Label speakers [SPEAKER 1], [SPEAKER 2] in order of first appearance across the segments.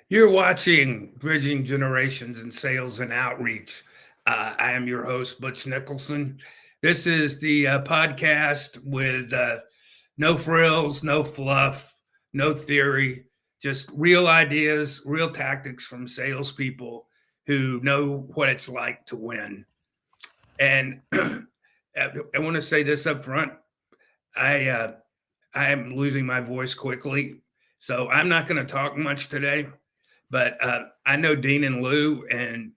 [SPEAKER 1] You're watching Bridging Generations in Sales and Outreach. I am your host, Butch Nicholson. This is the podcast with no frills, no fluff, no theory, just real ideas, real tactics from salespeople who know what it's like to win. And I want to say this up front. I uh, I am losing my voice quickly, so I'm not going to talk much today. But I know Dean and Lou, and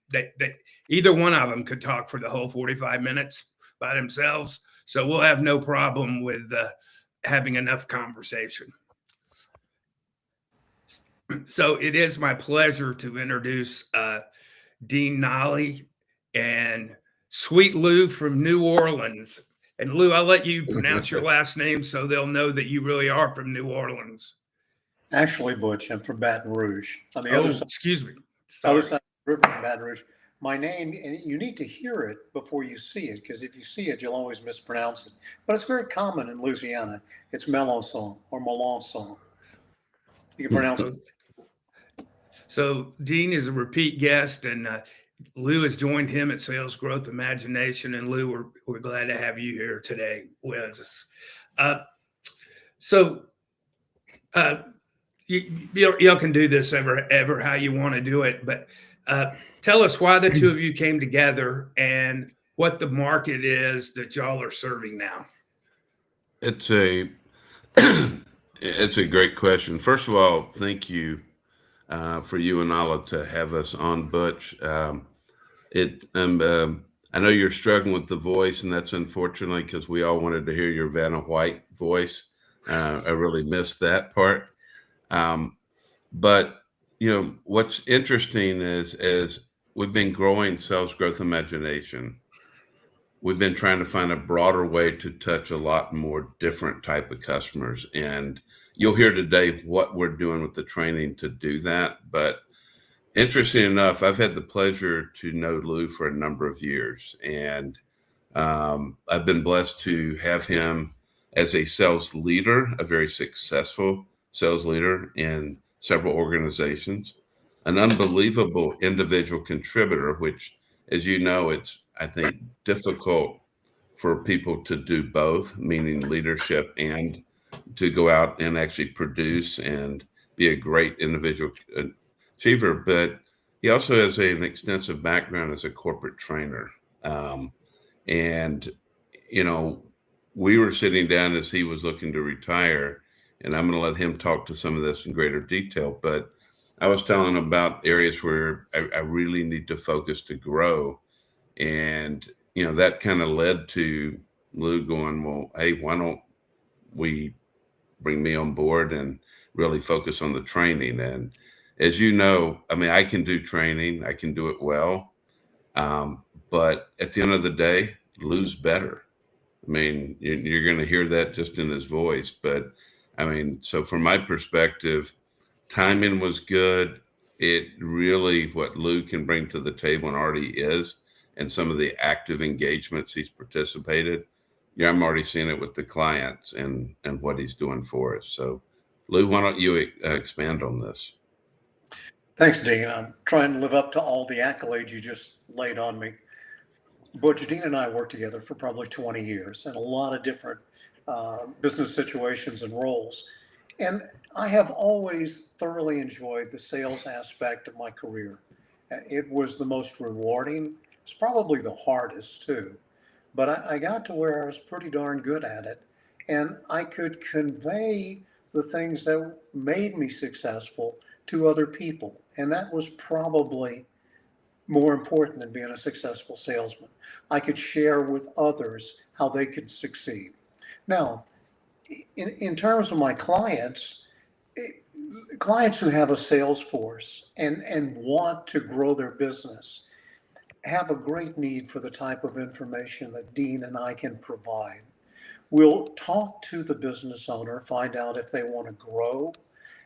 [SPEAKER 1] either one of them could talk for the whole 45 minutes by themselves. So we'll have no problem with having enough conversation. So it is my pleasure to introduce Dean Nolley and Sweet Lou from New Orleans. And Lou, I'll let you pronounce your last name so they'll know that you really are from New Orleans.
[SPEAKER 2] Actually, Butch, I'm from Baton Rouge. On the
[SPEAKER 1] Oh, excuse me.
[SPEAKER 2] other
[SPEAKER 1] Sorry.
[SPEAKER 2] side of the river from Baton Rouge. My name, and you need to hear it before you see it, because if you see it, you'll always mispronounce it. But it's very common in Louisiana. It's melancon or melancon. You can pronounce it.
[SPEAKER 1] So Dean is a repeat guest, and Lou has joined him at Sales Growth Imagination. And Lou, we're glad to have you here today with us. Uh, so uh, y'all can do this ever how you want to do it, but tell us why the two of you came together and what the market is that y'all are serving now.
[SPEAKER 3] It's a it's a great question. First of all, thank you for you and Nala to have us on, Butch. I know you're struggling with the voice, and that's unfortunately because we all wanted to hear your Vanna White voice. I really missed that part. Um, but what's interesting is we've been growing sales growth imagination. We've been trying to find a broader way to touch a lot more different type of customers, and you'll hear today what we're doing with the training to do that. But interesting enough, I've had the pleasure to know Lou for a number of years, and I've been blessed to have him as a sales leader, a very successful sales leader in several organizations, an unbelievable individual contributor, which, as you know, it's, I think, difficult for people to do both, meaning leadership and to go out and actually produce and be a great individual achiever. But he also has an extensive background as a corporate trainer. And, you know, we were sitting down as he was looking to retire, and I'm going to let him talk to some of this in greater detail. But I was telling him about areas where I really need to focus to grow. And, that kind of led to Lou going, well, hey, why don't we bring me on board and really focus on the training? And as you know, I mean, I can do training, I can do it well. But at the end of the day, Lou's better. I mean, you're going to hear that just in his voice. But I mean, so from my perspective, timing was good. It really, what Lou can bring to the table and already is, and some of the active engagements he's participated. Yeah, I'm already seeing it with the clients and what he's doing for us. So, Lou, why don't you expand on this?
[SPEAKER 2] Thanks, Dean. I'm trying to live up to all the accolades you just laid on me. Butch, Dean and I worked together for probably 20 years in a lot of different business situations and roles. And I have always thoroughly enjoyed the sales aspect of my career. It was the most rewarding. It's probably the hardest too. But I got to where I was pretty darn good at it. And I could convey the things that made me successful to other people. And that was probably more important than being a successful salesman. I could share with others how they could succeed. Now, in terms of my clients, clients who have a sales force and want to grow their business have a great need for the type of information that Dean and I can provide. We'll talk to the business owner, find out if they want to grow,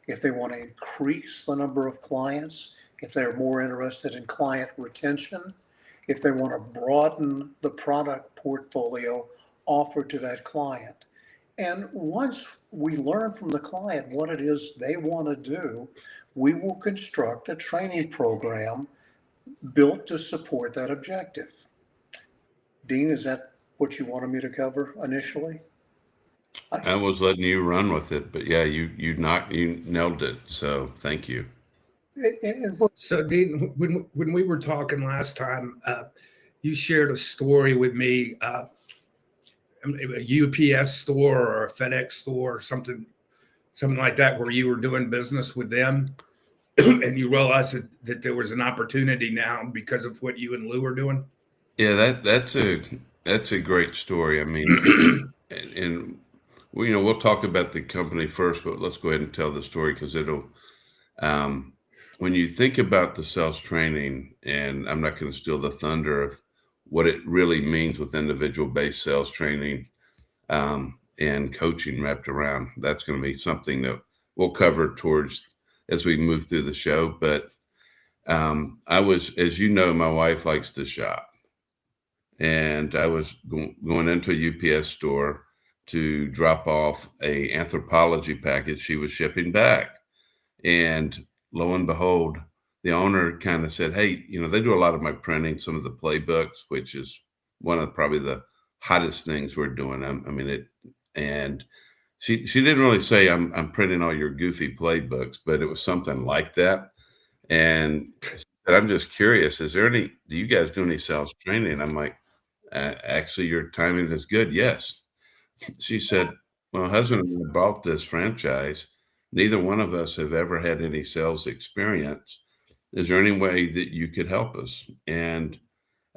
[SPEAKER 2] if they want to increase the number of clients, if they're more interested in client retention, if they want to broaden the product portfolio offered to that client. And once we learn from the client what it is they want to do, we will construct a training program built to support that objective. Dean, is that what you wanted me to cover initially?
[SPEAKER 3] I was letting you run with it, but yeah, you nailed it. So thank you.
[SPEAKER 1] So, Dean, when we were talking last time, you shared a story with me, a UPS store or a FedEx store or something like that, where you were doing business with them, and you realized that there was an opportunity now because of what you and Lou are doing.
[SPEAKER 3] Yeah, that's a great story. I mean, and we'll talk about the company first, but let's go ahead and tell the story because it'll. When you think about the sales training, and I'm not going to steal the thunder of what it really means with individual-based sales training and coaching wrapped around, that's going to be something that we'll cover towards as we move through the show. But I was, as you know, my wife likes to shop. And I was going into a UPS store to drop off a anthropology package she was shipping back. And lo and behold, the owner kind of said, hey, they do a lot of my printing, some of the playbooks, which is one of probably the hottest things we're doing. I mean, and she didn't really say I'm printing all your goofy playbooks, but it was something like that. And I'm just curious, do you guys do any sales training? I'm like, actually, your timing is good. Yes. She said, well, husband and I bought this franchise. Neither one of us have ever had any sales experience. Is there any way that you could help us? And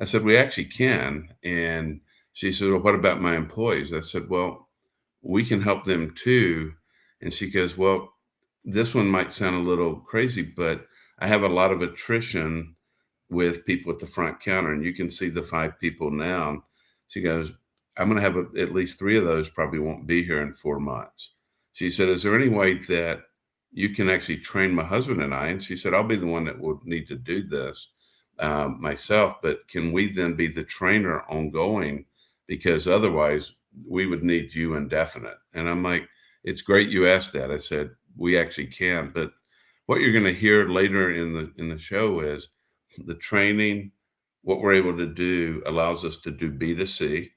[SPEAKER 3] I said, we actually can. And she said, well, what about my employees? I said, well, we can help them too. And she goes, well, this one might sound a little crazy, but I have a lot of attrition with people at the front counter, and you can see the 5 people now. She goes, I'm going to have at least 3 of those probably won't be here in 4 months. She said, is there any way that you can actually train my husband and I? And she said, I'll be the one that will need to do this myself, but can we then be the trainer ongoing? Because otherwise we would need you indefinite. And I'm like, it's great you asked that. I said, we actually can. But what you're going to hear later in the show is the training, what we're able to do allows us to do B2C.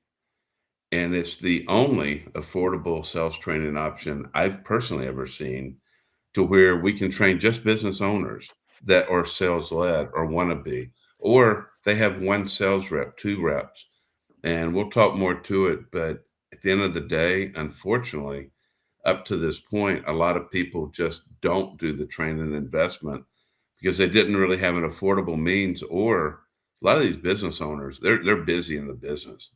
[SPEAKER 3] And it's the only affordable sales training option I've personally ever seen to where we can train just business owners that are sales led or want to be, or they have 1 sales rep, 2 reps. And we'll talk more to it. But at the end of the day, unfortunately, up to this point, a lot of people just don't do the training investment because they didn't really have an affordable means, or a lot of these business owners, they're busy in the business.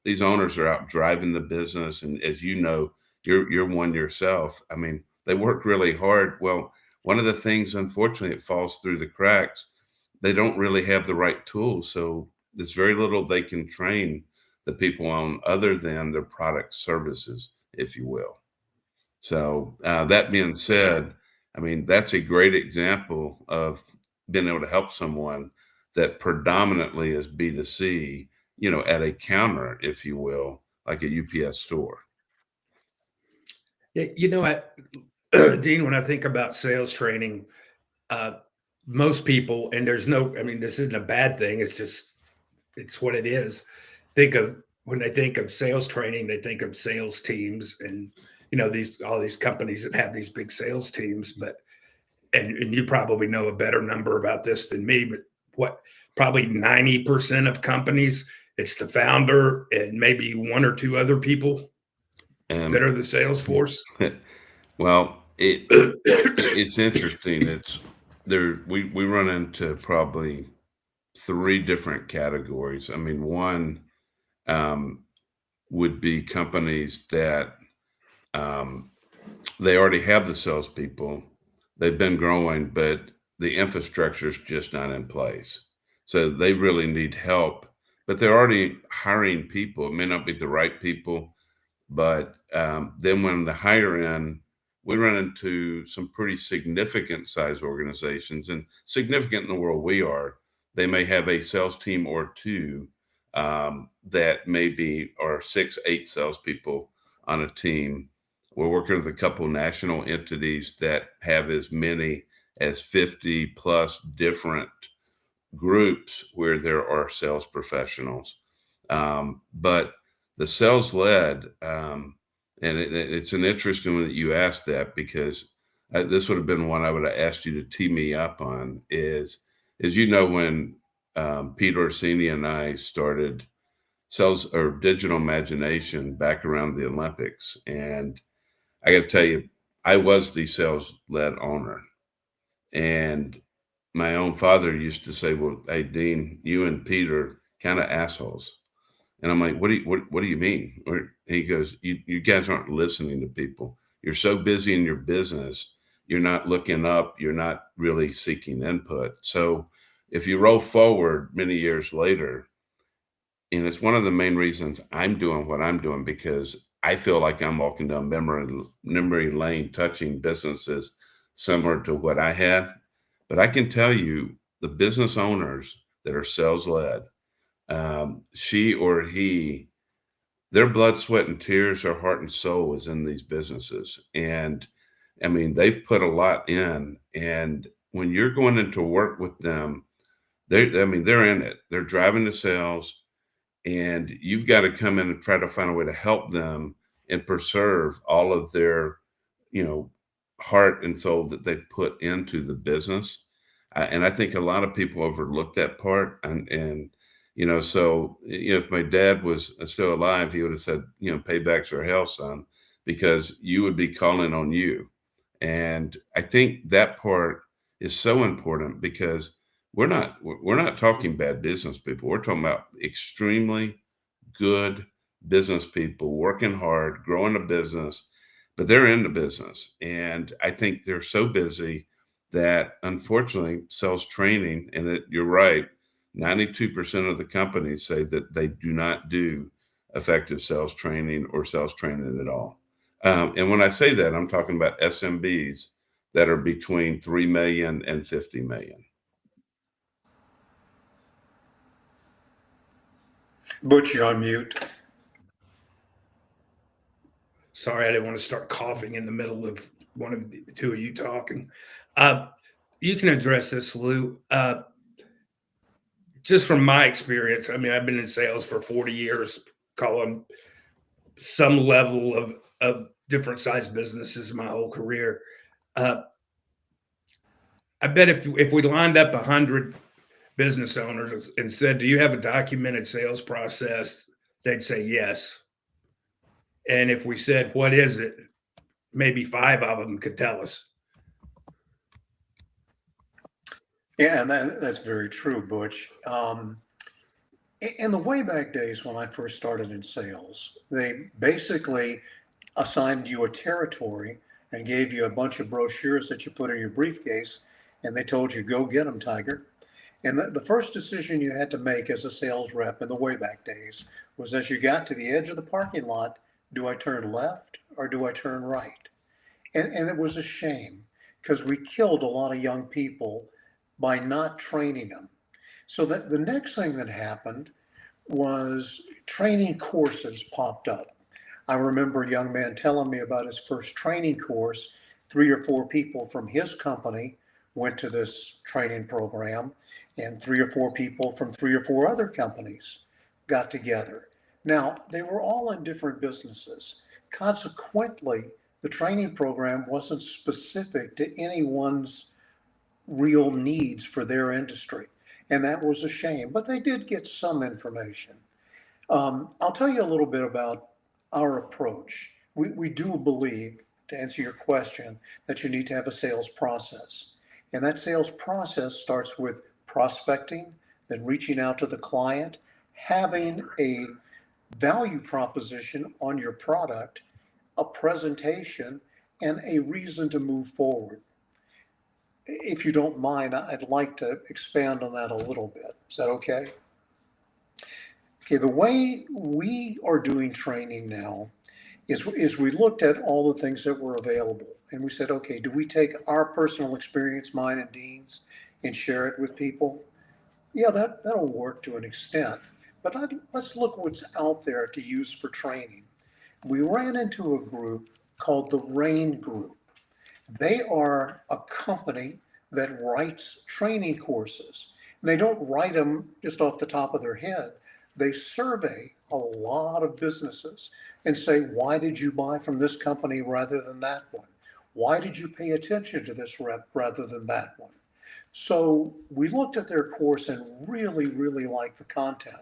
[SPEAKER 3] These owners are out driving the business. And as you know, you're one yourself. I mean, they work really hard. Well, one of the things, unfortunately, it falls through the cracks. They don't really have the right tools. So there's very little they can train the people on other than their product services, if you will. So that being said, I mean, that's a great example of being able to help someone that predominantly is B2C, at a counter, if you will, like a UPS store.
[SPEAKER 1] Yeah, Dean, when I think about sales training, most people, and I mean, this isn't a bad thing. It's what it is. When they think of sales training, they think of sales teams and, all these companies that have these big sales teams, and you probably know a better number about this than me, but probably 90% of companies, it's the founder and maybe 1 or 2 other people that are the sales force.
[SPEAKER 3] Well, it's interesting. It's there. We run into probably 3 different categories. I mean, one would be companies that they already have the salespeople. They've been growing, but the infrastructure is just not in place. So they really need help, but they're already hiring people. It may not be the right people, but then when the higher end, we run into some pretty significant size organizations, and significant in the world we are. They may have a sales team or 2 that maybe are 6, 8 salespeople on a team. We're working with a couple national entities that have as many as 50 plus different groups where there are sales professionals. But the sales led, and it's an interesting one that you asked that, because this would have been one I would have asked you to tee me up on. Is when Peter Orsini and I started sales or digital imagination back around the Olympics, and I got to tell you, I was the sales led owner, and my own father used to say, "Well, hey Dean, you and Peter kind of assholes." And I'm like, what do you mean? Or he goes, you guys aren't listening to people. You're so busy in your business, you're not looking up, you're not really seeking input. So if you roll forward many years later, and it's one of the main reasons I'm doing what I'm doing, because I feel like I'm walking down memory lane, touching businesses similar to what I had. But I can tell you, the business owners that are sales led, she or he, their blood, sweat, and tears, their heart and soul is in these businesses. And I mean, they've put a lot in. And when you're going into work with them, they're in it. They're driving the sales, and you've got to come in and try to find a way to help them and preserve all of their, you know, heart and soul that they put into the business. And I think a lot of people overlook that part. So if my dad was still alive, he would have said, paybacks are hell, son, because you would be calling on you. And I think that part is so important, because we're not talking bad business people. We're talking about extremely good business people working hard, growing a business, but they're in the business. And I think they're so busy that, unfortunately, sales training, and you're right, 92% of the companies say that they do not do effective sales training or sales training at all. And when I say that, I'm talking about SMBs that are between 3 million and 50 million.
[SPEAKER 2] Butch, you're on mute.
[SPEAKER 1] Sorry, I didn't want to start coughing in the middle of one of the two of you talking. You can address this, Lou. Just from my experience, I mean, I've been in sales for 40 years, calling some level of different size businesses my whole career. I bet if we lined up 100 business owners and said, "Do you have a documented sales process?" they'd say yes. And if we said, "What is it?" maybe 5 of them could tell us.
[SPEAKER 2] Yeah, and that's very true, Butch. In the way back days when I first started in sales, they basically assigned you a territory and gave you a bunch of brochures that you put in your briefcase, and they told you, go get them, Tiger. And the first decision you had to make as a sales rep in the way back days was, as you got to the edge of the parking lot, do I turn left or do I turn right? And it was a shame, because we killed a lot of young people by not training them. So that the next thing that happened was training courses popped up. I remember a young man telling me about his first training course. 3 or 4 people from his company went to this training program, and 3 or 4 people from 3 or 4 other companies got together. Now, they were all in different businesses. Consequently, the training program wasn't specific to anyone's real needs for their industry. And that was a shame, but they did get some information. I'll tell you a little bit about our approach. We do believe, to answer your question, that you need to have a sales process. And that sales process starts with prospecting, then reaching out to the client, having a value proposition on your product, a presentation, and a reason to move forward. If you don't mind, I'd like to expand on that a little bit. Is that okay? Okay, the way we are doing training now is we looked at all the things that were available, and we said, okay, do we take our personal experience, mine and Dean's, and share it with people? Yeah, that'll work to an extent, but let's look what's out there to use for training. we ran into a group called the Rain Group. They are a company that writes training courses. And they don't write them just off the top of their head. They survey a lot of businesses and say, why did you buy from this company rather than that one? Why did you pay attention to this rep rather than that one? So we looked at their course and really, really liked the content.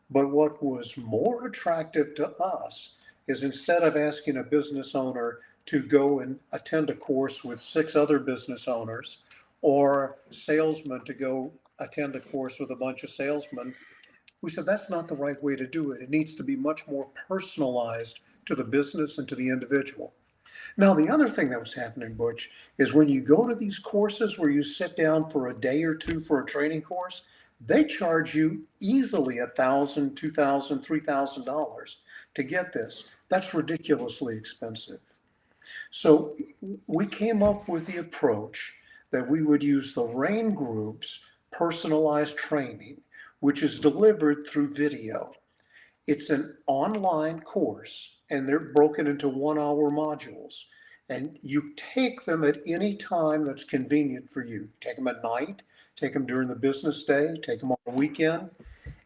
[SPEAKER 2] But what was more attractive to us is instead of asking a business owner to go and attend a course with 6 other business owners or salesmen to go attend a course with a bunch of salesmen, we said that's not the right way to do it. It needs to be much more personalized to the business and to the individual. Now, the other thing that was happening, Butch, is when you go to these courses where you sit down for a day or two for a training course, they charge you easily $1,000, $2,000, $3,000 to get this. That's ridiculously expensive. So we came up with the approach that we would use the RAIN Group's personalized training, which is delivered through video. It's an online course and they're broken into 1-hour modules. And you take them at any time that's convenient for you. Take them at night, take them during the business day, take them on the weekend.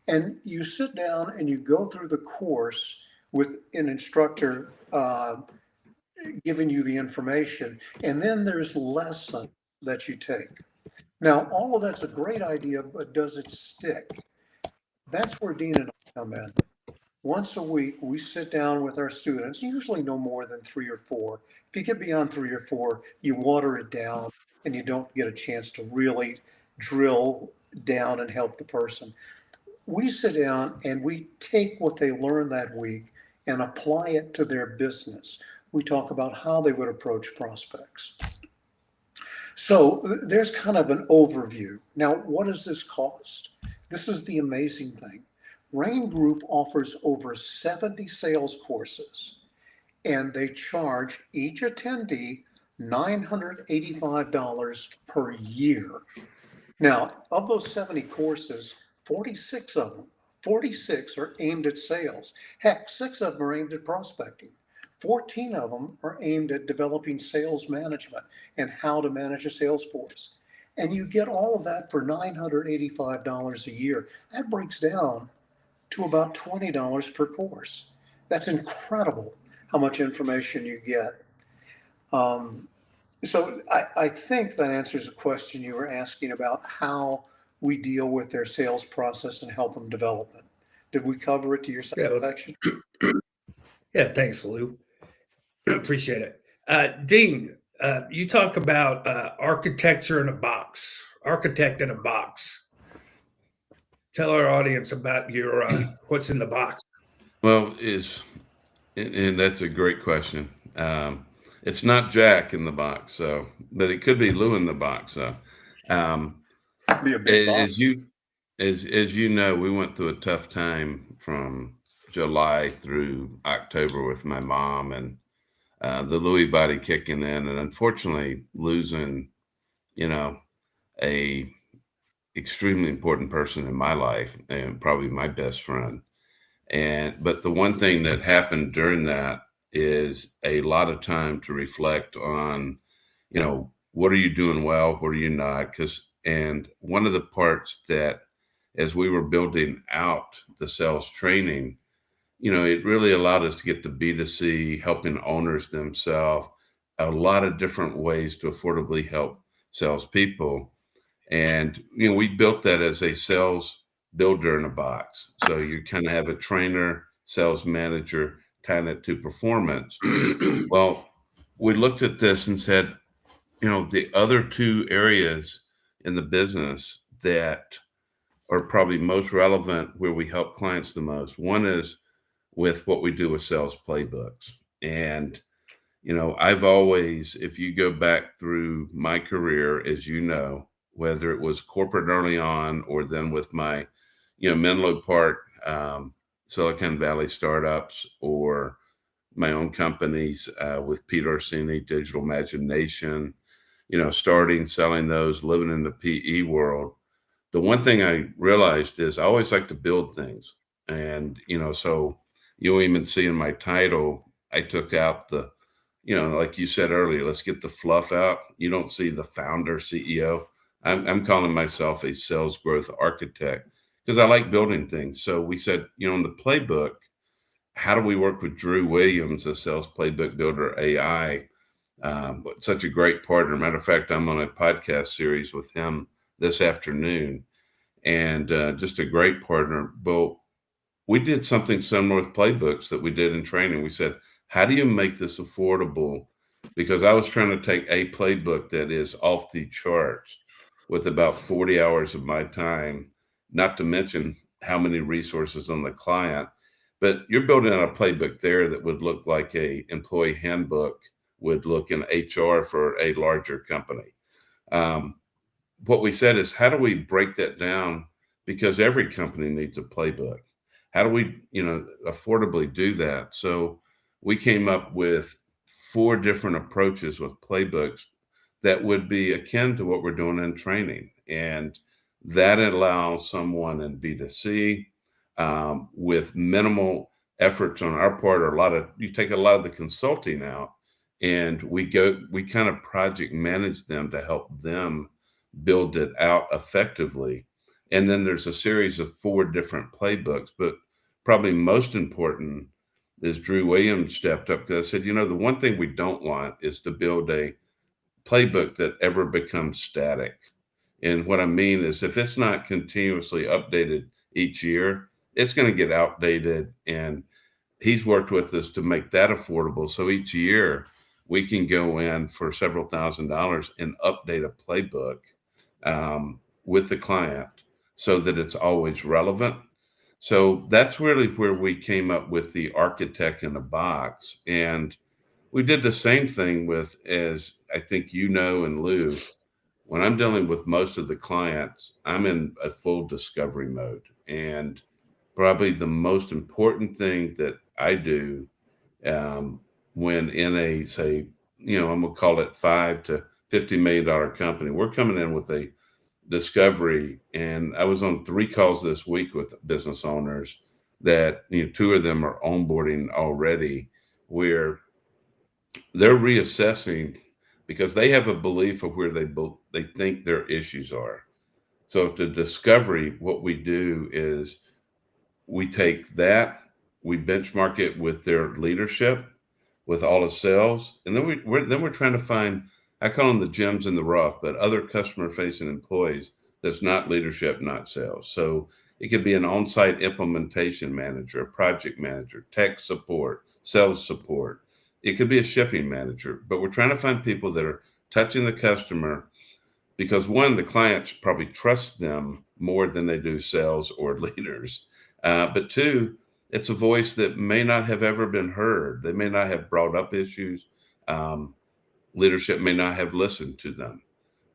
[SPEAKER 2] And you sit down and you go through the course with an instructor giving you the information. And then there's lessons that you take. Now, all of that's a great idea, but does it stick? That's where Dean and I come in. Once a week, we sit down with our students, usually no more than 3 or 4. If you get beyond 3 or 4, you water it down and you don't get a chance to really drill down and help the person. We sit down and we take what they learned that week and apply it to their business. We talk about how they would approach prospects. So there's kind of an overview. Now, what does this cost? This is the amazing thing. RAIN Group offers over 70 sales courses, and they charge each attendee $985 per year. Now, of those 70 courses, 46 are aimed at sales. Heck, 6 of them are aimed at prospecting. 14 of them are aimed at developing sales management and how to manage a sales force. And you get all of that for $985 a year. That breaks down to about $20 per course. That's incredible how much information you get. So I think that answers the question you were asking about how we deal with their sales process and help them develop it. Did we cover it to your satisfaction?
[SPEAKER 1] Yeah, thanks, Lou. Appreciate it. Dean, you talk about architecture in a box, architect in a box. Tell our audience about your what's in the box.
[SPEAKER 3] Well, and that's a great question. It's not Jack in the box, but it could be Lou in the box.
[SPEAKER 2] Be a big box.
[SPEAKER 3] As you know, we went through a tough time from July through October with my mom and the Lewy body kicking in, and unfortunately losing, a extremely important person in my life and probably my best friend. But the one thing that happened during that is a lot of time to reflect on, what are you doing well? What are you not? And one of the parts that, as we were building out the sales training, it really allowed us to get to B2C, helping owners themselves, a lot of different ways to affordably help salespeople. And, we built that as a sales builder in a box. So you kind of have a trainer, sales manager, tying it to performance. Well, we looked at this and said, the other 2 areas in the business that are probably most relevant where we help clients the most. One is with what we do with sales playbooks. And, I've always, if you go back through my career, as you know, whether it was corporate early on or then with my, Menlo Park, Silicon Valley startups or my own companies with Pete Orsini, Digital Imagination, starting, selling those, living in the PE world. The one thing I realized is I always like to build things. And, so you'll even see in my title, I took out the, like you said earlier, let's get the fluff out. You don't see the founder, CEO. I'm calling myself a sales growth architect because I like building things. So we said, in the playbook, how do we work with Drew Williams, a sales playbook builder AI? Such a great partner. Matter of fact, I'm on a podcast series with him this afternoon, and just a great partner. But we did something similar with playbooks that we did in training. We said, how do you make this affordable? Because I was trying to take a playbook that is off the charts with about 40 hours of my time, not to mention how many resources on the client. But you're building out a playbook there that would look like a employee handbook would look in HR for a larger company. What we said is, how do we break that down? Because every company needs a playbook. How do we, affordably do that? So we came up with 4 different approaches with playbooks that would be akin to what we're doing in training. And that allows someone in B2C with minimal efforts on our part, or you take a lot of the consulting out, and we kind of project manage them to help them build it out effectively. And then there's a series of 4 different playbooks, but probably most important is Drew Williams stepped up because I said, the one thing we don't want is to build a playbook that ever becomes static. And what I mean is if it's not continuously updated each year, it's going to get outdated. And he's worked with us to make that affordable. So each year we can go in for several $1,000s and update a playbook with the client so that it's always relevant. So that's really where we came up with the architect in a box. And we did the same thing with, as I think and Lou, when I'm dealing with most of the clients, I'm in a full discovery mode. And probably the most important thing that I do when in a, say, I'm going to call it $5 to $50 million company, we're coming in with a discovery. And I was on 3 calls this week with business owners that, 2 of them are onboarding already, where they're reassessing because they have a belief of where they think their issues are. So the discovery, what we do is we take that, we benchmark it with their leadership, with all the sales, and then we're trying to find, I call them the gems in the rough, but other customer facing employees that's not leadership, not sales. So it could be an on-site implementation manager, a project manager, tech support, sales support. It could be a shipping manager, but we're trying to find people that are touching the customer because, one, the clients probably trust them more than they do sales or leaders. But 2, it's a voice that may not have ever been heard. They may not have brought up issues. Leadership may not have listened to them.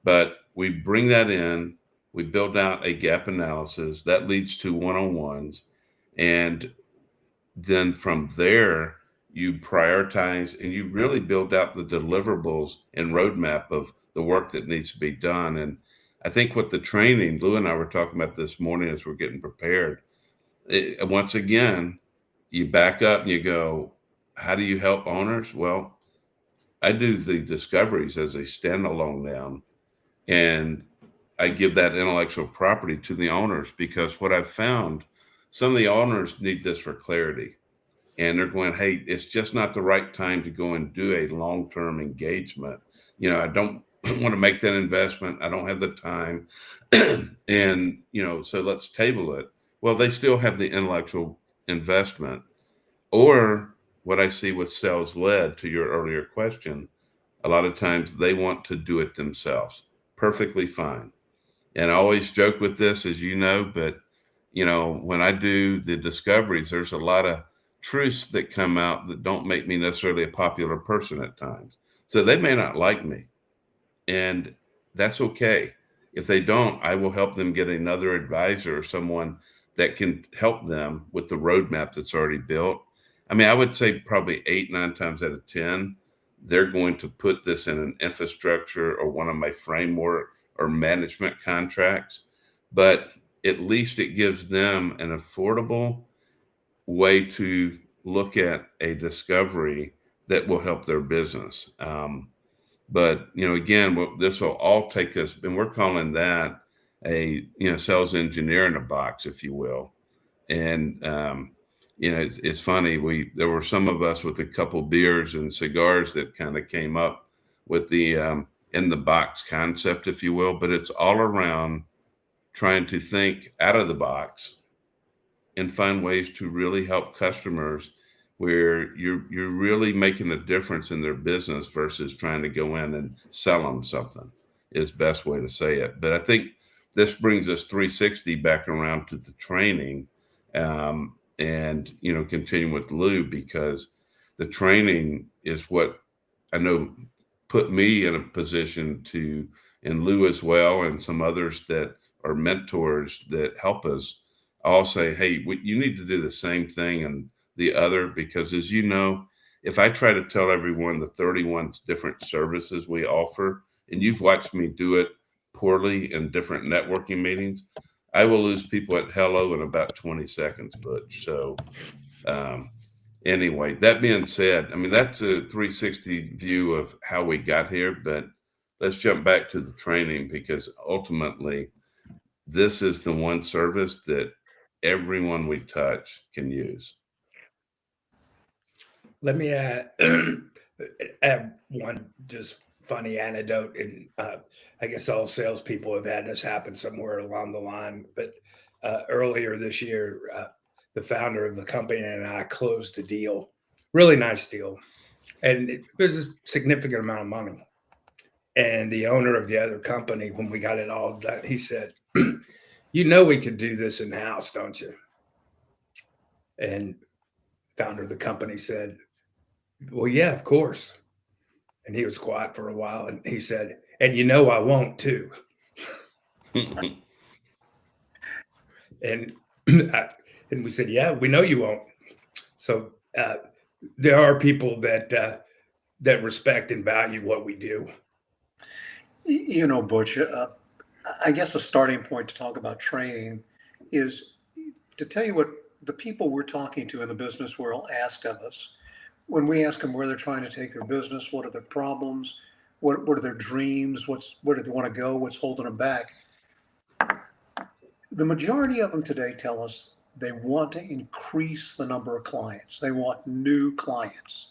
[SPEAKER 3] But we bring that in. We build out a gap analysis that leads to one-on-ones. And then from there, you prioritize and you really build out the deliverables and roadmap of the work that needs to be done. And I think with the training, Lou and I were talking about this morning as we're getting prepared. Once again, you back up and you go, how do you help owners? Well, I do the discoveries as a standalone now, and I give that intellectual property to the owners because what I've found, some of the owners need this for clarity. And they're going, hey, it's just not the right time to go and do a long-term engagement. I don't want to make that investment. I don't have the time. And, so let's table it. Well, they still have the intellectual investment. Or what I see with sales led, to your earlier question, a lot of times they want to do it themselves. Perfectly fine. And I always joke with this, as you know, but, when I do the discoveries, there's a lot of truths that come out that don't make me necessarily a popular person at times. So they may not like me, and that's okay. If they don't, I will help them get another advisor or someone that can help them with the roadmap that's already built. I mean, I would say probably 8, 9 times out of 10, they're going to put this in an infrastructure or one of my framework or management contracts, but at least it gives them an affordable way to look at a discovery that will help their business. But again, this will all take us, and we're calling that a sales engineer in a box, if you will. And it's funny. There were some of us with a couple beers and cigars that kind of came up with the in the box concept, if you will. But it's all around trying to think out of the box and find ways to really help customers where you're really making a difference in their business versus trying to go in and sell them something is best way to say it. But I think this brings us 360 back around to the training, and continue with Lou, because the training is what I know put me in a position to, and Lou as well, and some others that are mentors that help us all say, hey, you need to do the same thing and the other, because as you know, if I try to tell everyone the 31 different services we offer, and you've watched me do it poorly in different networking meetings, I will lose people at hello in about 20 seconds, Butch. So anyway, that being said, I mean, that's a 360 view of how we got here, but let's jump back to the training, because ultimately this is the one service that everyone we touch can use.
[SPEAKER 1] Let me add one just funny anecdote, and I guess all salespeople have had this happen somewhere along the line. But earlier this year, the founder of the company and I closed a deal, really nice deal, and it was a significant amount of money. And the owner of the other company, when we got it all done, he said, we could do this in house, don't you? And founder of the company said, well, yeah, of course. And he was quiet for a while, and he said, and I won't too. And and we said, yeah, we know you won't. So there are people that respect and value what we do.
[SPEAKER 2] Butch, I guess a starting point to talk about training is to tell you what the people we're talking to in the business world ask of us. When we ask them where they're trying to take their business, what are their problems, what are their dreams, where do they want to go, what's holding them back, the majority of them today tell us they want to increase the number of clients. They want new clients.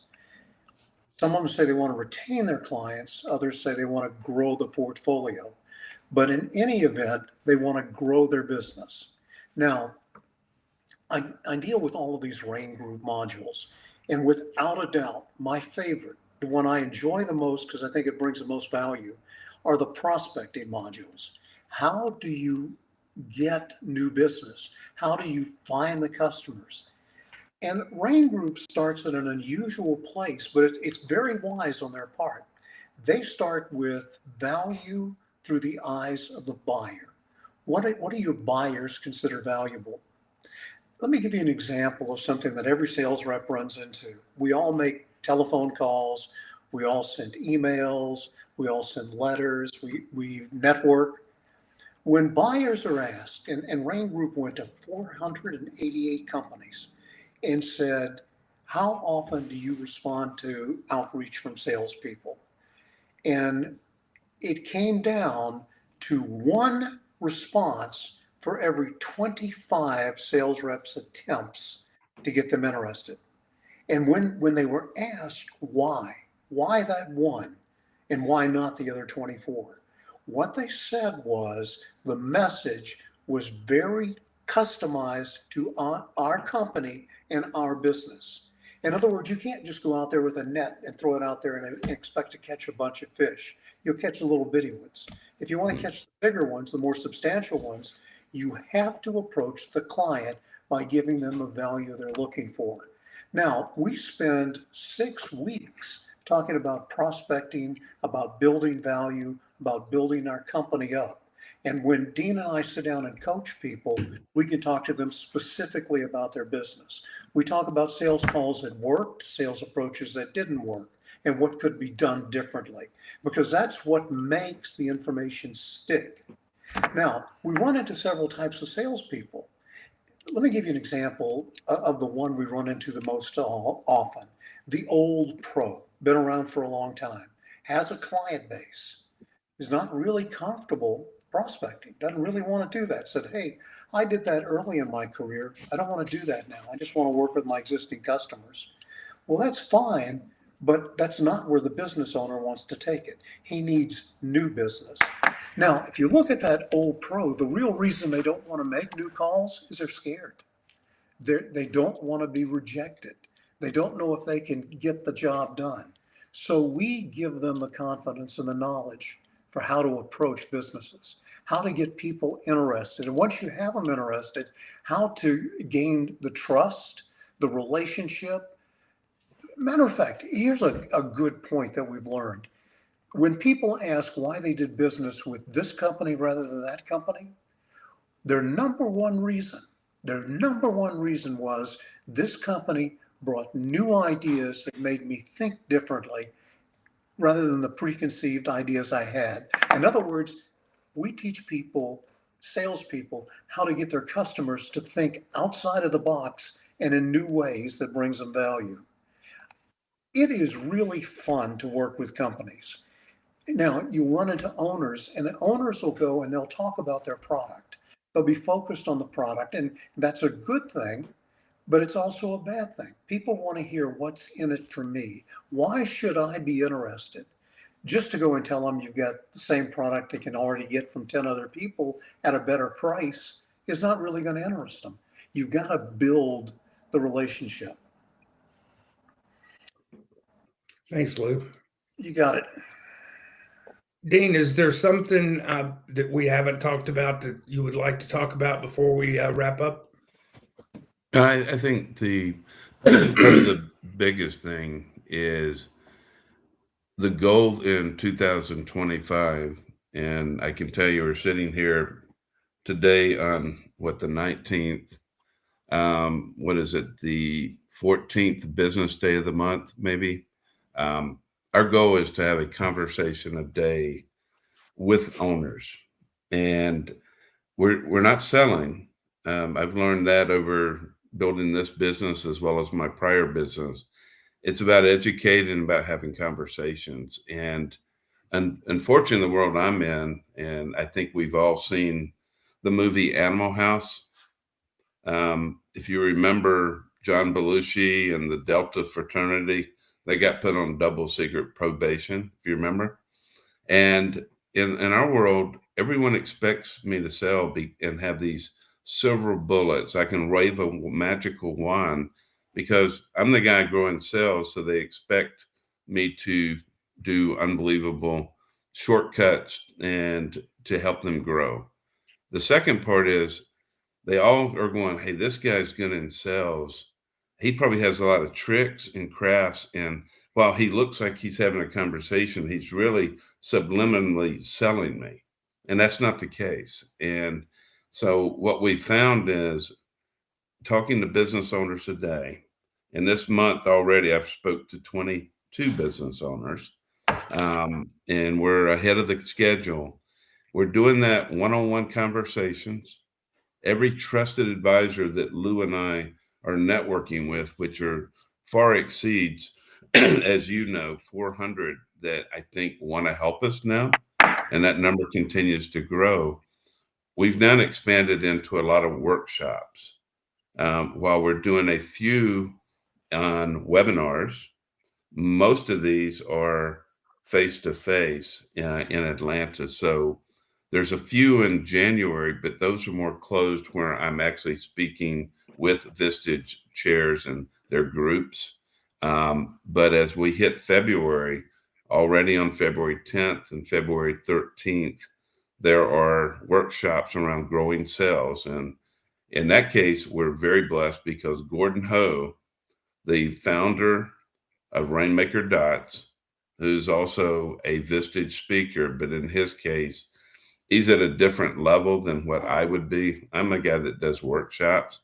[SPEAKER 2] Some of them say they want to retain their clients. Others say they want to grow the portfolio. But in any event, they want to grow their business. Now, I deal with all of these Rain Group modules. And without a doubt, my favorite, the one I enjoy the most because I think it brings the most value, are the prospecting modules. How do you get new business? How do you find the customers? And Rain Group starts at an unusual place, but it's very wise on their part. They start with value through the eyes of the buyer. What do your buyers consider valuable? Let me give you an example of something that every sales rep runs into. We all make telephone calls, we all send emails, we all send letters, we network. When buyers are asked, and Rain Group went to 488 companies and said, how often do you respond to outreach from salespeople? And it came down to one response for every 25 sales reps' attempts to get them interested. And when they were asked why that one and why not the other 24, what they said was the message was very customized to our company and our business. In other words, you can't just go out there with a net and throw it out there and expect to catch a bunch of fish. You'll catch the little bitty ones. If you want to catch the bigger ones, the more substantial ones, you have to approach the client by giving them the value they're looking for. Now, we spend 6 weeks talking about prospecting, about building value, about building our company up. And when Dean and I sit down and coach people, we can talk to them specifically about their business. We talk about sales calls that worked, sales approaches that didn't work, and what could be done differently, because that's what makes the information stick. Now, we run into several types of salespeople. Let me give you an example of the one we run into the most often. The old pro, been around for a long time, has a client base, is not really comfortable prospecting, doesn't really want to do that. Said, hey, I did that early in my career. I don't want to do that now. I just want to work with my existing customers. Well, that's fine, but that's not where the business owner wants to take it. He needs new business. Now, if you look at that old pro, the real reason they don't want to make new calls is they're scared. They don't want to be rejected. They don't know if they can get the job done. So we give them the confidence and the knowledge for how to approach businesses, how to get people interested. And once you have them interested, how to gain the trust, the relationship. Matter of fact, here's a good point that we've learned. When people ask why they did business with this company rather than that company, their number one reason was this company brought new ideas that made me think differently rather than the preconceived ideas I had. In other words, we teach people, salespeople, how to get their customers to think outside of the box and in new ways that brings them value. It is really fun to work with companies. Now, you run into owners, and the owners will go and they'll talk about their product. They'll be focused on the product, and that's a good thing, but it's also a bad thing. People want to hear what's in it for me. Why should I be interested? Just to go and tell them you've got the same product they can already get from 10 other people at a better price is not really going to interest them. You've got to build the relationship.
[SPEAKER 1] Thanks, Lou.
[SPEAKER 2] You got it.
[SPEAKER 1] Dean, is there something that we haven't talked about that you would like to talk about before we wrap up?
[SPEAKER 3] I think probably the biggest thing is the goal in 2025, and I can tell you we're sitting here today on the 19th. What is it? The 14th business day of the month, maybe. Our goal is to have a conversation a day with owners, and we're not selling. I've learned that over building this business as well as my prior business. It's about educating, about having conversations, and unfortunately, the world I'm in, and I think we've all seen the movie Animal House. If you remember John Belushi and the Delta fraternity, they got put on double secret probation, if you remember. And in our world, everyone expects me to sell and have these silver bullets. I can wave a magical wand because I'm the guy growing sales. So they expect me to do unbelievable shortcuts and to help them grow. The second part is they all are going, hey, this guy's good in sales. He probably has a lot of tricks and crafts. And while he looks like he's having a conversation, he's really subliminally selling me. And that's not the case. And so what we found is talking to business owners today, and this month already I've spoke to 22 business owners, and we're ahead of the schedule. We're doing that one-on-one conversations. Every trusted advisor that Lou and I are networking with, which are far exceeds, as you know, 400 that I think want to help us now. And that number continues to grow. We've now expanded into a lot of workshops. While we're doing a few on webinars, most of these are face-to-face in Atlanta. So there's a few in January, but those are more closed where I'm actually speaking with Vistage chairs and their groups. But as we hit February, already on February 10th and February 13th, there are workshops around growing sales. And in that case, we're very blessed because Gordon Ho, the founder of Rainmaker Dots, who's also a Vistage speaker, but in his case, he's at a different level than what I would be. I'm a guy that does workshops.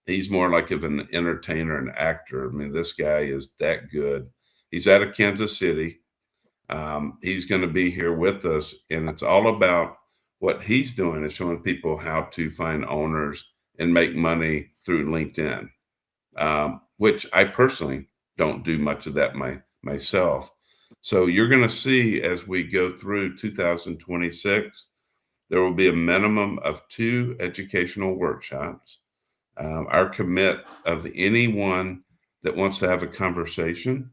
[SPEAKER 3] He's more like of an entertainer and actor. I mean, this guy is that good. He's out of Kansas City. He's going to be here with us, and it's all about what he's doing is showing people how to find owners and make money through LinkedIn, which I personally don't do much of that myself. So you're going to see as we go through 2026, there will be a minimum of 2 educational workshops. Our commit of anyone that wants to have a conversation,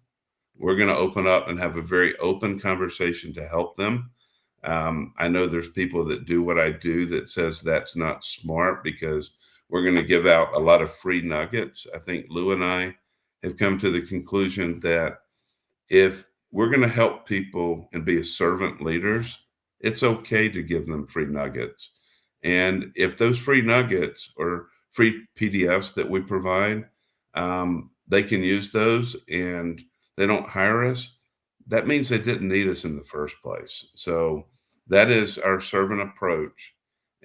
[SPEAKER 3] we're going to open up and have a very open conversation to help them. I know there's people that do what I do that says that's not smart because we're going to give out a lot of free nuggets. I think Lou and I have come to the conclusion that if we're going to help people and be servant leaders, it's okay to give them free nuggets. And if those free nuggets or free PDFs that we provide, they can use those and they don't hire us, that means they didn't need us in the first place. So that is our servant approach.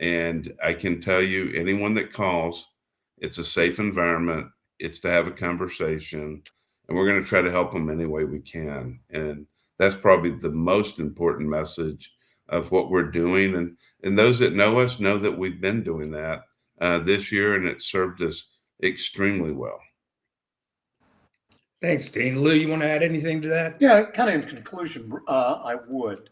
[SPEAKER 3] And I can tell you, anyone that calls, it's a safe environment. It's to have a conversation, and we're going to try to help them any way we can. And that's probably the most important message of what we're doing. And those that know us know that we've been doing that this year, and it served us extremely well.
[SPEAKER 1] Thanks, Dean. Lou, you want to add anything to that?
[SPEAKER 2] Yeah, kind of in conclusion, I would.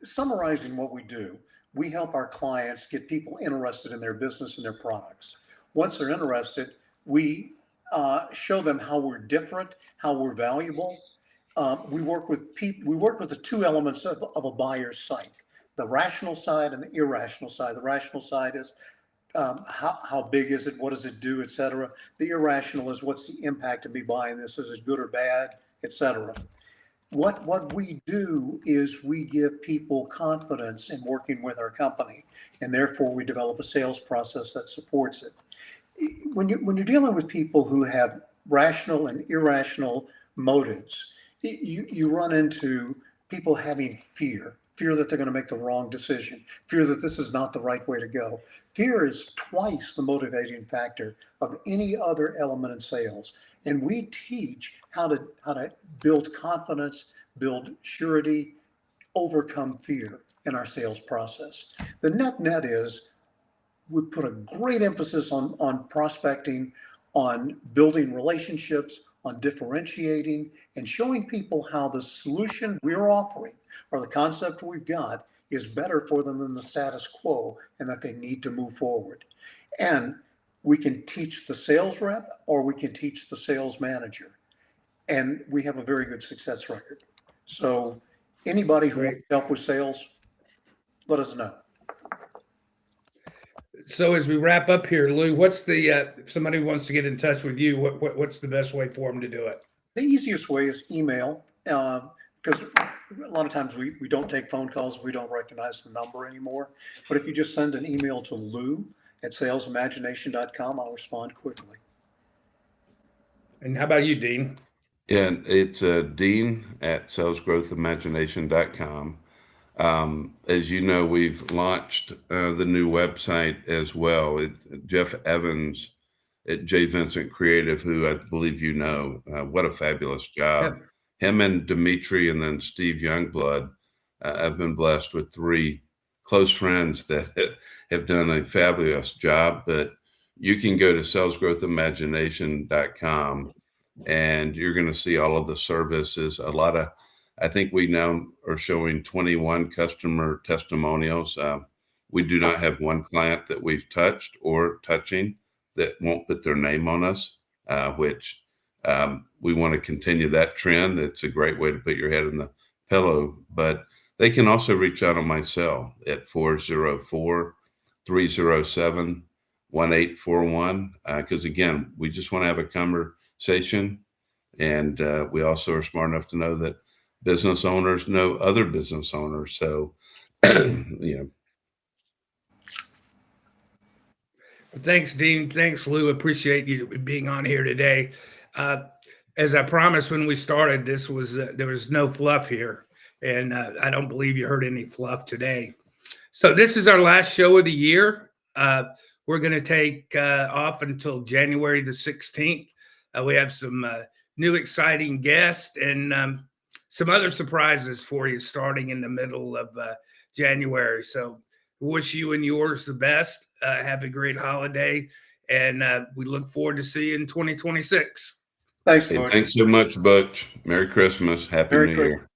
[SPEAKER 2] Summarizing what we do, we help our clients get people interested in their business and their products. Once they're interested, we show them how we're different, how we're valuable. We work with people. We work with the 2 elements of a buyer's psyche: the rational side and the irrational side. The rational side is how big is it, what does it do, et cetera. The irrational is what's the impact of me buying this? Is it good or bad, et cetera. What we do is we give people confidence in working with our company, and therefore we develop a sales process that supports it. When you're dealing with people who have rational and irrational motives, you run into people having fear that they're going to make the wrong decision, fear that this is not the right way to go. Fear is twice the motivating factor of any other element in sales. And we teach how to build confidence, build surety, overcome fear in our sales process. The net is we put a great emphasis on prospecting, on building relationships, on differentiating, and showing people how the solution we're offering or the concept we've got is better for them than the status quo, and that they need to move forward. And we can teach the sales rep or we can teach the sales manager. And we have a very good success record. So anybody who wants help with sales, let us know.
[SPEAKER 1] So as we wrap up here, Lou, what's the if somebody wants to get in touch with you, what's the best way for them to do it?
[SPEAKER 2] The easiest way is email, because a lot of times we don't take phone calls if we don't recognize the number anymore. But if you just send an email to lou@salesimagination.com, I'll respond quickly.
[SPEAKER 1] And how about you, Dean?
[SPEAKER 3] And it's dean@salesgrowthimagination.com. As you know, we've launched the new website as well. Jeff Evans at J. Vincent Creative, who I believe you know, what a fabulous job.
[SPEAKER 1] Yeah.
[SPEAKER 3] Him and Dimitri and then Steve Youngblood have been blessed with 3 close friends that have done a fabulous job. But you can go to salesgrowthimagination.com and you're going to see all of the services. I think we now are showing 21 customer testimonials. We do not have one client that we've touched or touching that won't put their name on us, which we want to continue that trend. It's a great way to put your head in the pillow, but they can also reach out on my cell at 404-307-1841. Because again, we just want to have a conversation. And we also are smart enough to know that business owners know other business owners. So,
[SPEAKER 1] Thanks, Dean. Thanks, Lou. Appreciate you being on here today. As I promised when we started, there was no fluff here, and I don't believe you heard any fluff today. So this is our last show of the year. We're going to take off until January the 16th. We have some new exciting guests and some other surprises for you starting in the middle of January. So Wish you and yours the best. Have a great holiday, and we look forward to seeing you in 2026.
[SPEAKER 2] Thanks,
[SPEAKER 3] Hey,
[SPEAKER 2] Butch.
[SPEAKER 3] thanks so much, Butch. Merry Christmas. Happy
[SPEAKER 2] Merry
[SPEAKER 3] New
[SPEAKER 2] Christmas.
[SPEAKER 3] Year.